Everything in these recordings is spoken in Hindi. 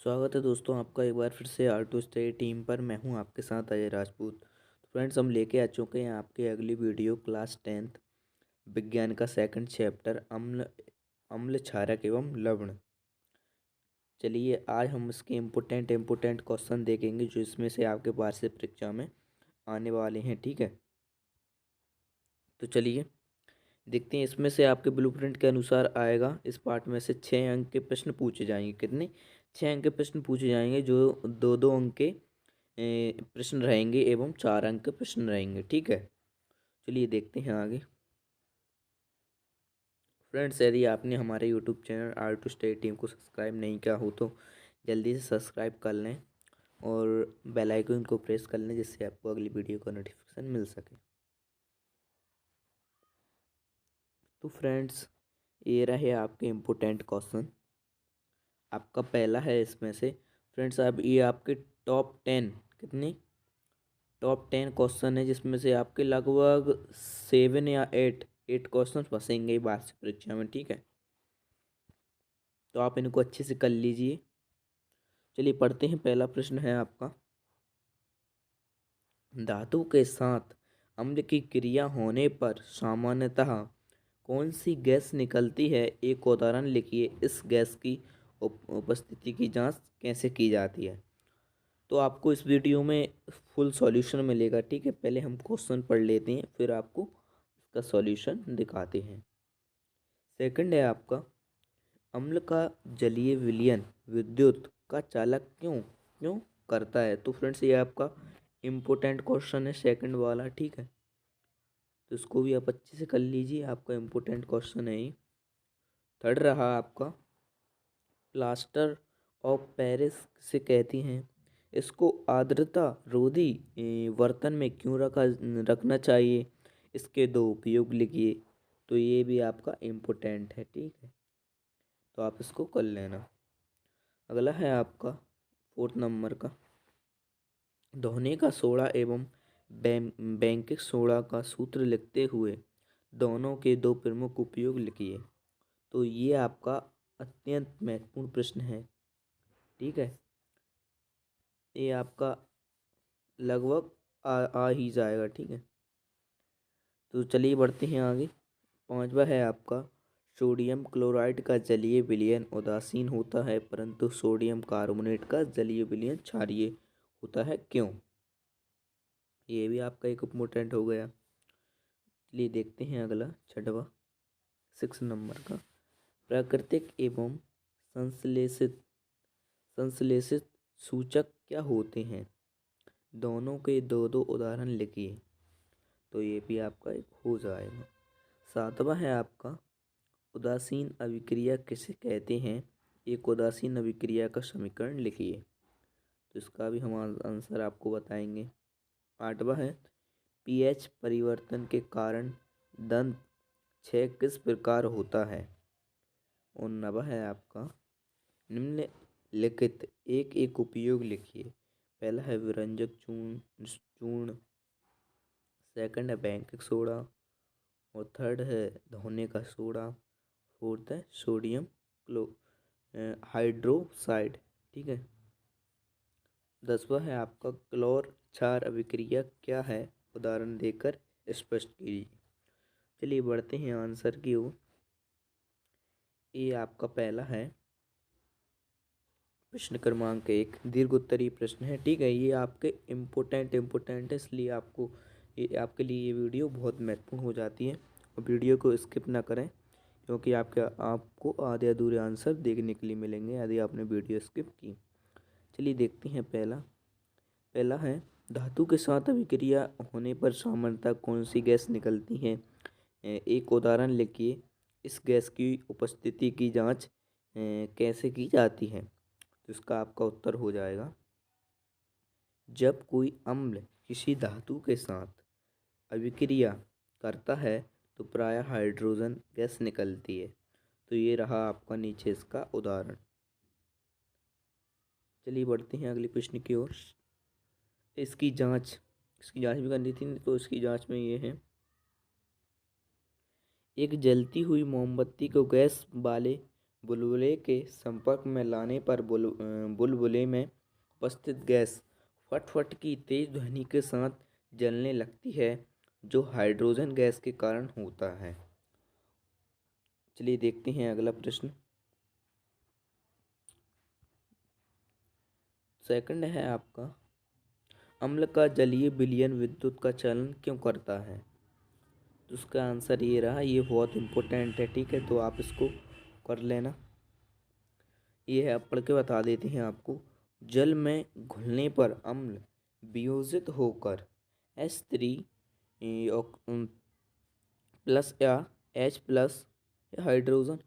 स्वागत है दोस्तों आपका एक बार फिर से आर टू स्टडी टीम पर। मैं हूं आपके साथ अजय राजपूत। तो फ्रेंड्स, हम लेके आ चुके हैं आपके अगली वीडियो क्लास 10th विज्ञान का सेकंड चैप्टर अम्ल अम्ल क्षारक एवं लवण। चलिए आज हम इसके इम्पोर्टेंट क्वेश्चन देखेंगे जो इसमें से आपके वार्षिक परीक्षा में आने वाले हैं। ठीक है, तो चलिए देखते हैं। इसमें से आपके ब्लूप्रिंट के अनुसार आएगा। इस पार्ट में से 6 अंक के प्रश्न पूछे जाएंगे। कितने? 6 अंक के प्रश्न पूछे जाएंगे, जो 2-2 अंक के प्रश्न रहेंगे एवं 4 अंक के प्रश्न रहेंगे। ठीक है, चलिए देखते हैं आगे। फ्रेंड्स, यदि आपने हमारे YouTube channel R to study team को सब्सक्राइब नहीं किया हो तो जल्दी से सब्सक्राइब कर लें और बेल आइकन को प्रेस कर लें, जिससे आपको अगली वीडियो का नोटिफिकेशन मिल सके। तो फ्रेंड्स, ये रहे आपके इम्पोर्टेंट क्वेश्चन। आपका पहला है इसमें से। फ्रेंड्स, अब ये आपके टॉप 10 कितने टॉप 10 क्वेश्चन है, जिसमें से आपके लगभग 7 या 8 क्वेश्चन फंसेंगे वार्षिक परीक्षा में। ठीक है, तो आप इनको अच्छे से कर लीजिए। चलिए पढ़ते हैं। पहला प्रश्न है आपका, धातु के साथ अम्ल की क्रिया होने पर सामान्यतः कौन सी गैस निकलती है? एक उदाहरण लिखिए। इस गैस की उपस्थिति की जांच कैसे की जाती है? तो आपको इस वीडियो में फुल सॉल्यूशन मिलेगा। ठीक है, पहले हम क्वेश्चन पढ़ लेते हैं, फिर आपको इसका सॉल्यूशन दिखाते हैं। सेकंड है आपका, अम्ल का जलीय विलयन विद्युत का चालक क्यों क्यों करता है? तो फ्रेंड्स, ये आपका इम्पोर्टेंट क्वेश्चन है, सेकंड वाला। ठीक है, तो इसको भी आप अच्छे से कर लीजिए, आपका इम्पोर्टेंट क्वेश्चन है ये। थर्ड रहा आपका, प्लास्टर ऑफ पेरिस से कहती हैं, इसको आर्द्रता रोधी बर्तन में क्यों रखना चाहिए? इसके दो उपयोग लिखिए। तो ये भी आपका इम्पोर्टेंट है। ठीक है, तो आप इसको कर लेना। अगला है आपका 4th नंबर का, धोने का सोडा एवं बैंकिक सोडा का सूत्र लिखते हुए दोनों के दो प्रमुख उपयोग लिखिए। तो ये आपका अत्यंत महत्वपूर्ण प्रश्न है। ठीक है, ये आपका लगभग आ ही जाएगा। ठीक है, तो चलिए बढ़ते हैं आगे। पांचवा है आपका, सोडियम क्लोराइड का जलीय विलयन उदासीन होता है परंतु सोडियम कार्बोनेट का जलीय विलयन क्षारीय होता है, क्यों? ये भी आपका एक इम्पोर्टेंट हो गया। चलिए देखते हैं अगला, छठवा 6 नंबर का, प्राकृतिक एवं संश्लेषित संश्लेषित सूचक क्या होते हैं? दोनों के दो दो उदाहरण लिखिए। तो ये भी आपका एक हो जाएगा। सातवां है आपका, उदासीन अभिक्रिया किसे कहते हैं? एक उदासीन अभिक्रिया का समीकरण लिखिए। तो इसका भी हम आंसर आपको बताएंगे। आठवां है, पीएच परिवर्तन के कारण दंत क्षय किस प्रकार होता है? और नवा है आपका, निम्नलिखित एक एक उपयोग लिखिए। पहला है विरंजक चूर्ण, सेकंड है बैंकिक सोडा, और थर्ड है धोने का सोडा, फोर्थ है सोडियम क्लो हाइड्रोक्साइड। ठीक है, 10वां है आपका, क्लोर क्षार अभिक्रिया क्या है? उदाहरण देकर स्पष्ट कीजिए। चलिए बढ़ते हैं आंसर की ओर। ये आपका पहला है, प्रश्न क्रमांक 1 दीर्घ उत्तरीय प्रश्न है। ठीक है, ये आपके इम्पोर्टेंट है, इसलिए आपको ये आपके लिए ये वीडियो बहुत महत्वपूर्ण हो जाती है। और वीडियो को स्किप ना करें, क्योंकि आपको आधे अधूरे आंसर देखने के लिए मिलेंगे यदि आपने वीडियो स्किप की। चलिए देखते हैं। पहला है, धातु के साथ अभिक्रिया होने पर सामान्यतः कौन सी गैस निकलती है? एक उदाहरण लिखिए। इस गैस की उपस्थिति की जांच कैसे की जाती है? तो इसका आपका उत्तर हो जाएगा, जब कोई अम्ल किसी धातु के साथ अभिक्रिया करता है तो प्रायः हाइड्रोजन गैस निकलती है। तो ये रहा आपका नीचे इसका उदाहरण। चलिए बढ़ते हैं अगले प्रश्न की ओर। इसकी जांच भी करनी थी, तो इसकी जांच में ये है, एक जलती हुई मोमबत्ती को गैस वाले बुलबुले के संपर्क में लाने पर बुलबुले में उपस्थित गैस फटफट की तेज ध्वनि के साथ जलने लगती है, जो हाइड्रोजन गैस के कारण होता है। चलिए देखते हैं अगला प्रश्न। सेकंड है आपका, अम्ल का जलीय विलयन विद्युत का चलन क्यों करता है? तो उसका आंसर ये रहा, ये बहुत इम्पोर्टेंट है, ठीक है, तो आप इसको कर लेना। ये है, अब पढ़ के बता देते हैं आपको। जल में घुलने पर अम्ल वियोजित होकर H3 प्लस या H प्लस हाइड्रोजन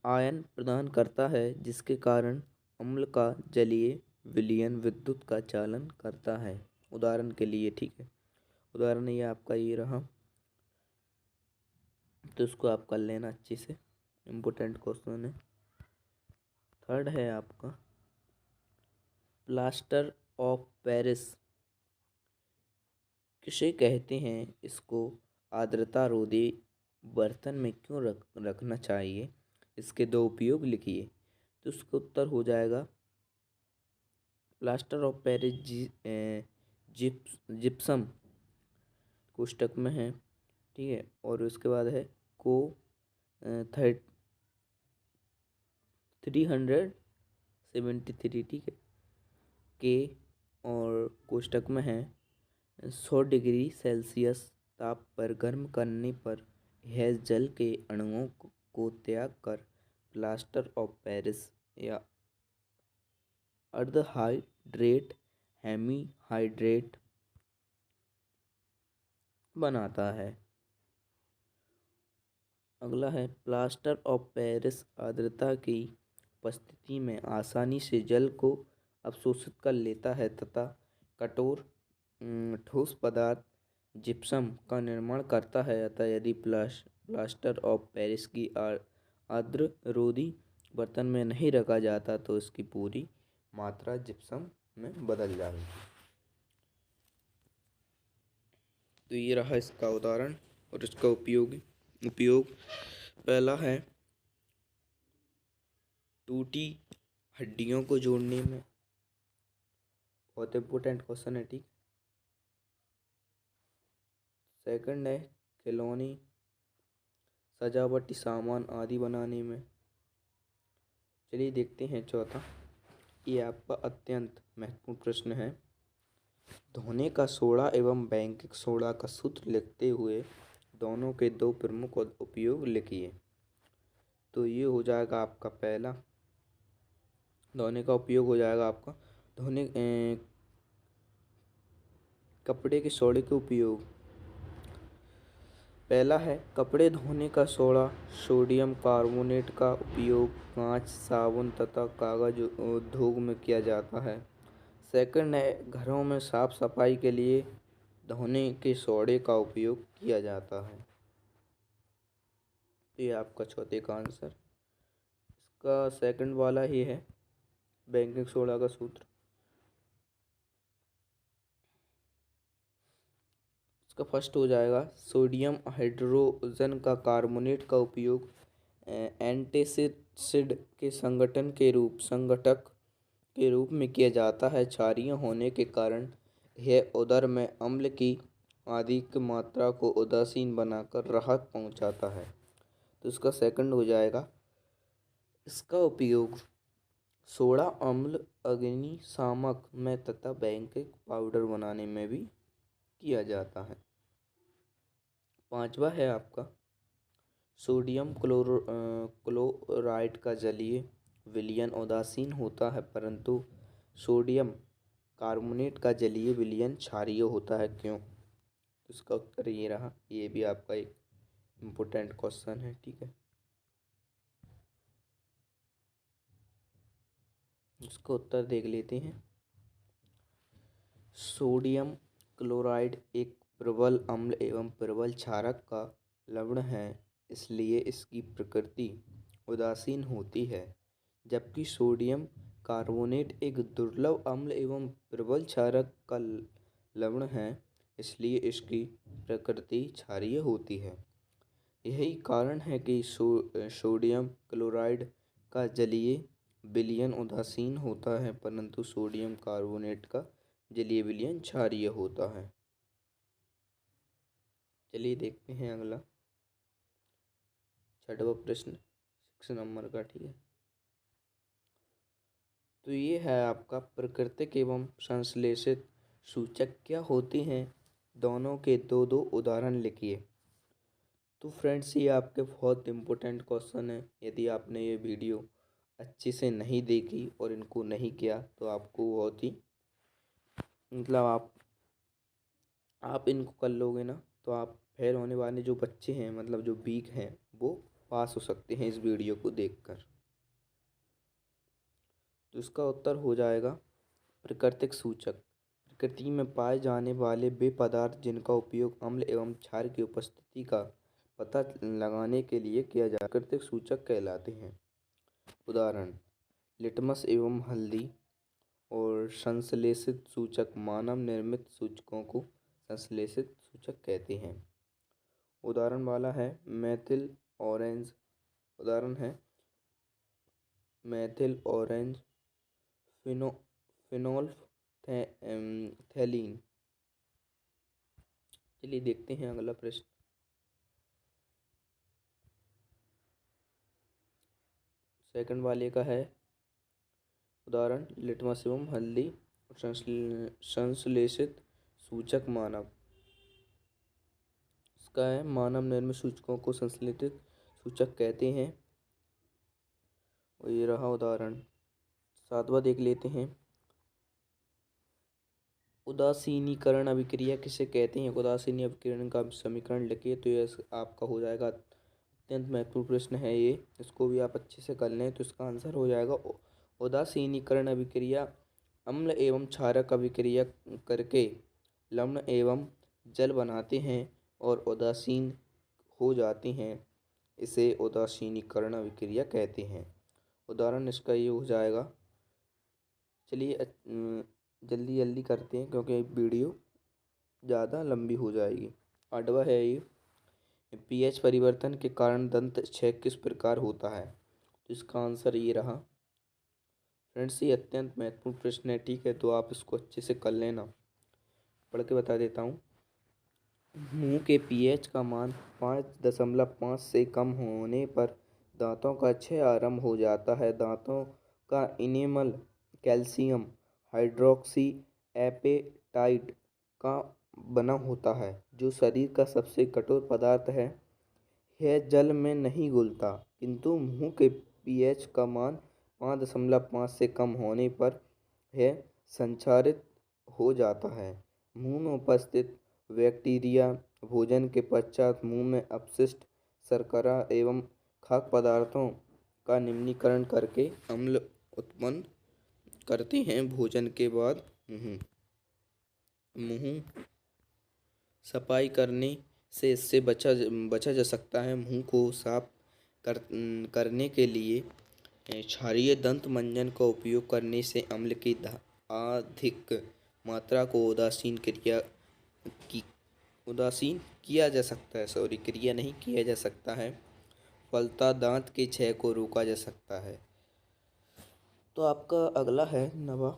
आयन प्रदान करता है, जिसके कारण अम्ल का जलीय विलयन विद्युत का चालन करता है। उदाहरण के लिए, ठीक है, उदाहरण ये आपका ये रहा, तो इसको आप कर लेना अच्छे से, इम्पोर्टेंट क्वेश्चन है। थर्ड है आपका, प्लास्टर ऑफ पेरिस किसे कहते हैं? इसको आर्द्रता रोधी बर्तन में क्यों रखना चाहिए? इसके दो उपयोग लिखिए। तो उसका उत्तर हो जाएगा, प्लास्टर ऑफ पेरिस जिप्सम कोष्टक में है, ठीक है, और उसके बाद है को 373, ठीक है, के और कोष्टक में है 100 डिग्री सेल्सियस ताप पर गर्म करने पर यह जल के अणुओं को त्याग कर प्लास्टर ऑफ पेरिस या अर्ध हाइड्रेट हेमी हाइड्रेट बनाता है। अगला है, प्लास्टर ऑफ पेरिस आर्द्रता की उपस्थिति में आसानी से जल को अवशोषित कर लेता है तथा कठोर ठोस पदार्थ जिप्सम का निर्माण करता है। अतः यदि प्लास्टर ऑफ पेरिस की आर्द्र रोधी बर्तन में नहीं रखा जाता तो इसकी पूरी मात्रा जिप्सम में बदल जाएगी। तो ये रहा इसका उदाहरण और इसका उपयोग। पहला है, टूटी हड्डियों को जोड़ने में, बहुत इम्पोर्टेंट क्वेश्चन है, ठीक। सेकंड है, खिलौने सजावटी सामान आदि बनाने में। चलिए देखते हैं चौथा, ये आपका अत्यंत महत्वपूर्ण प्रश्न है। धोने का सोडा एवं बैंकिंग सोडा का सूत्र लिखते हुए दोनों के दो प्रमुख उपयोग लिखिए। तो ये हो जाएगा आपका पहला, धोने का उपयोग हो जाएगा आपका धोने कपड़े के सोडे के उपयोग। पहला है, कपड़े धोने का सोडा सोडियम कार्बोनेट का उपयोग कांच, साबुन तथा कागज उद्योग में किया जाता है। सेकंड है, घरों में साफ सफाई के लिए धोने के सोडे का उपयोग किया जाता है। ये आपका चौथे का आंसर। इसका सेकंड वाला ही है, बेकिंग सोडा का सूत्र। इसका फर्स्ट हो जाएगा, सोडियम हाइड्रोजन का कार्बोनेट का उपयोग एंटासिड के संगठक के रूप में किया जाता है। क्षारीय होने के कारण यह उदर में अम्ल की अधिक मात्रा को उदासीन बनाकर राहत पहुंचाता है। तो इसका सेकंड हो जाएगा, इसका उपयोग सोडा अम्ल अग्निशामक में तथा बेकिंग पाउडर बनाने में भी किया जाता है। पांचवा है आपका, सोडियम क्लोराइड का जलीय विलयन उदासीन होता है, परंतु सोडियम कार्बोनेट का जलीय विलयन क्षारीय होता है, क्यों? तो इसका उत्तर ये रहा, ये भी आपका एक इम्पोर्टेंट क्वेश्चन है, ठीक है। इसका उत्तर देख लेते हैं। सोडियम क्लोराइड एक प्रबल अम्ल एवं प्रबल क्षारक का लवण है, इसलिए इसकी प्रकृति उदासीन होती है। जबकि सोडियम कार्बोनेट एक दुर्लभ अम्ल एवं प्रबल क्षारक का लवण है, इसलिए इसकी प्रकृति क्षारीय होती है। यही कारण है कि सोडियम क्लोराइड का जलीय विलयन उदासीन होता है, परंतु सोडियम कार्बोनेट का जलीय विलयन क्षारीय होता है। चलिए देखते हैं अगला 6वां प्रश्न 6 नंबर का। ठीक है, तो ये है आपका प्राकृतिक एवं संश्लेषित सूचक क्या होते हैं, दोनों के दो दो उदाहरण लिखिए। तो फ्रेंड्स, ये आपके बहुत इम्पोर्टेंट क्वेश्चन है। यदि आपने ये वीडियो अच्छे से नहीं देखी और इनको नहीं किया तो आपको बहुत ही मतलब आप इनको कर लोगे ना तो आप फेल होने वाले जो बच्चे हैं, मतलब जो वीक हैं, वो पास हो सकते हैं इस वीडियो को देखकर। तो इसका उत्तर हो जाएगा प्राकृतिक सूचक। प्रकृति में पाए जाने वाले वे पदार्थ जिनका उपयोग अम्ल एवं क्षार की उपस्थिति का पता लगाने के लिए किया जाए प्राकृतिक सूचक कहलाते हैं। उदाहरण लिटमस एवं हल्दी। और संश्लेषित सूचक मानव निर्मित सूचकों को संश्लेषित सूचक कहते हैं। उदाहरण वाला है मैथिल ऑरेंज। उदाहरण है मैथिल ऑरेंज फिनोल्फथैलीन। चलिए देखते हैं अगला प्रश्न। सेकंड वाले का है उदाहरण लिटमस एवं हल्दी संश्लेषित सूचक मानव। इसका है मानव निर्मित सूचकों को संश्लेषित सूचक कहते हैं। और ये रहा उदाहरण। 7वां देख लेते हैं। उदासीनीकरण अभिक्रिया किसे कहते हैं? उदासीनी अभिकरण का समीकरण लिखिए। तो ये आपका हो जाएगा अत्यंत महत्वपूर्ण प्रश्न है ये, इसको भी आप अच्छे से कर लें तो इसका आंसर हो जाएगा उदासीनीकरण अभिक्रिया अम्ल एवं क्षारक अभिक्रिया करके लवण एवं जल बनाते हैं और उदासीन हो जाते हैं, इसे उदासीनीकरण अभिक्रिया कहते हैं। उदाहरण इसका ये हो जाएगा। चलिए जल्दी जल्दी करते हैं क्योंकि वीडियो ज़्यादा लंबी हो जाएगी। 8वां है ये पीएच परिवर्तन के कारण दंत क्षय किस प्रकार होता है? तो इसका आंसर ये रहा। फ्रेंड्स, ये अत्यंत महत्वपूर्ण प्रश्न है। ठीक है, तो आप इसको अच्छे से कर लेना। पढ़ के बता देता हूँ। मुंह के पीएच का मान 5.5 से कम होने पर दांतों का क्षय आरंभ हो जाता है। दांतों का इनेमल कैल्शियम हाइड्रोक्सी एपेटाइट का बना होता है, जो शरीर का सबसे कठोर पदार्थ है। यह जल में नहीं घुलता, किंतु मुंह के पीएच का मान 5.5 से कम होने पर यह संक्षारित हो जाता है। मुंह में उपस्थित बैक्टीरिया भोजन के पश्चात मुंह में अपशिष्ट शर्करा एवं खाद्य पदार्थों का निम्नीकरण करके अम्ल उत्पन्न करते हैं। भोजन के बाद मुंह सफाई करने से इससे बचा जा सकता है। मुंह को साफ करने के लिए क्षारीय दंत मंजन का उपयोग करने से अम्ल की अधिक मात्रा को उदासीन किया जा सकता है। क्रिया नहीं किया जा सकता है। फलतः दांत के क्षय को रोका जा सकता है। तो आपका अगला है 9वां।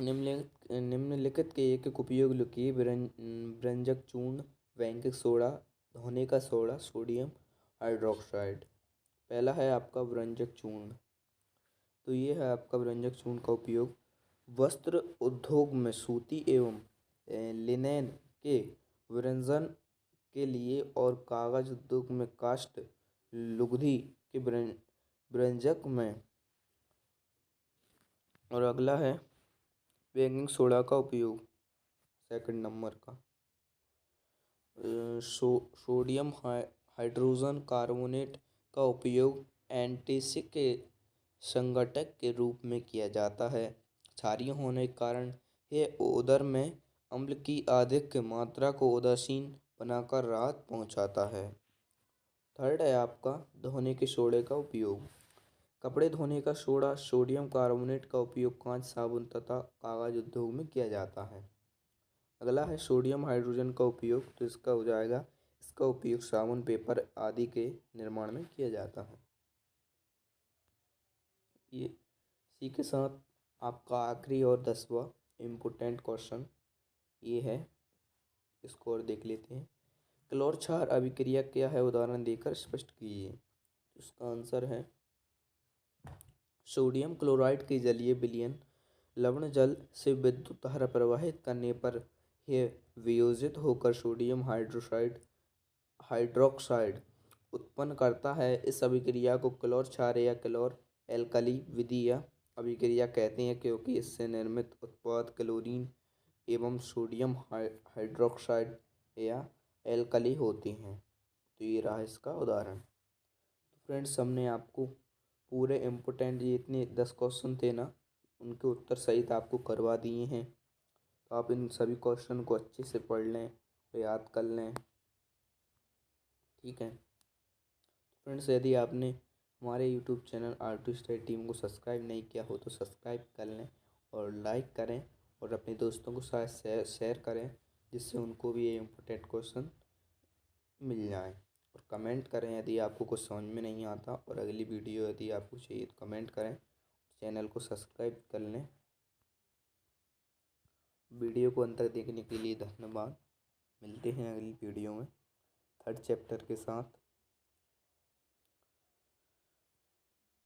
निम्नलिखित के एक उपयोग लिखिए। व्यंजक चूर्ण, बेकिंग सोडा, धोने का सोडा, सोडियम हाइड्रोक्साइड। पहला है आपका व्यंजक चूर्ण। तो ये है आपका व्यंजक चूर्ण का उपयोग वस्त्र उद्योग में सूती एवं लिनेन के व्यंजन के लिए और कागज उद्योग में काष्ठ लुगदी के व्यंजक में। और अगला है बेकिंग सोडा का उपयोग। सेकंड नंबर का सोडियम हाइड्रोजन कार्बोनेट का उपयोग एंटीसिक के संघटक के रूप में किया जाता है। क्षारीय होने के कारण यह उदर में अम्ल की अधिक मात्रा को उदासीन बनाकर राहत पहुंचाता है। थर्ड है आपका धोने के सोडे का उपयोग। कपड़े धोने का सोडा सोडियम कार्बोनेट का उपयोग कांच, साबुन तथा कागज उद्योग में किया जाता है। अगला है सोडियम हाइड्रोजन का उपयोग। तो इसका हो जाएगा इसका उपयोग साबुन, पेपर आदि के निर्माण में किया जाता है। ये इसी के साथ आपका आखिरी और 10वां इम्पोर्टेंट क्वेश्चन ये है, इसको और देख लेते हैं। क्लोर क्षार अभिक्रिया क्या है, उदाहरण देकर स्पष्ट कीजिए। इसका आंसर है सोडियम क्लोराइड के जलीय विलयन लवण जल से विद्युत धारा प्रवाहित करने पर यह वियोजित होकर सोडियम हाइड्रोक्साइड उत्पन्न करता है। इस अभिक्रिया को क्लोर क्षार या क्लोर एल्कली विधि या अभिक्रिया कहते हैं, क्योंकि इससे निर्मित उत्पाद क्लोरीन एवं सोडियम हाइड्रोक्साइड या एल्कली होते हैं। तो ये रहा इसका उदाहरण। तो फ्रेंड्स, हमने आपको पूरे इम्पोर्टेंट ये इतने 10 क्वेश्चन थे ना, उनके उत्तर सहित आपको करवा दिए हैं। तो आप इन सभी क्वेश्चन को अच्छे से पढ़ लें, याद कर लें, ठीक है। फ्रेंड्स, यदि आपने हमारे YouTube channel R2 study team को सब्सक्राइब नहीं किया हो तो सब्सक्राइब कर लें और लाइक करें और अपने दोस्तों को साथ शेयर करें, जिससे उनको भी ये इम्पोर्टेंट क्वेश्चन मिल जाए। और कमेंट करें यदि आपको कुछ समझ में नहीं आता, और अगली वीडियो यदि आपको चाहिए तो कमेंट करें। चैनल को सब्सक्राइब कर लें। वीडियो को अंत तक देखने के लिए धन्यवाद। मिलते हैं अगली वीडियो में 3rd चैप्टर के साथ।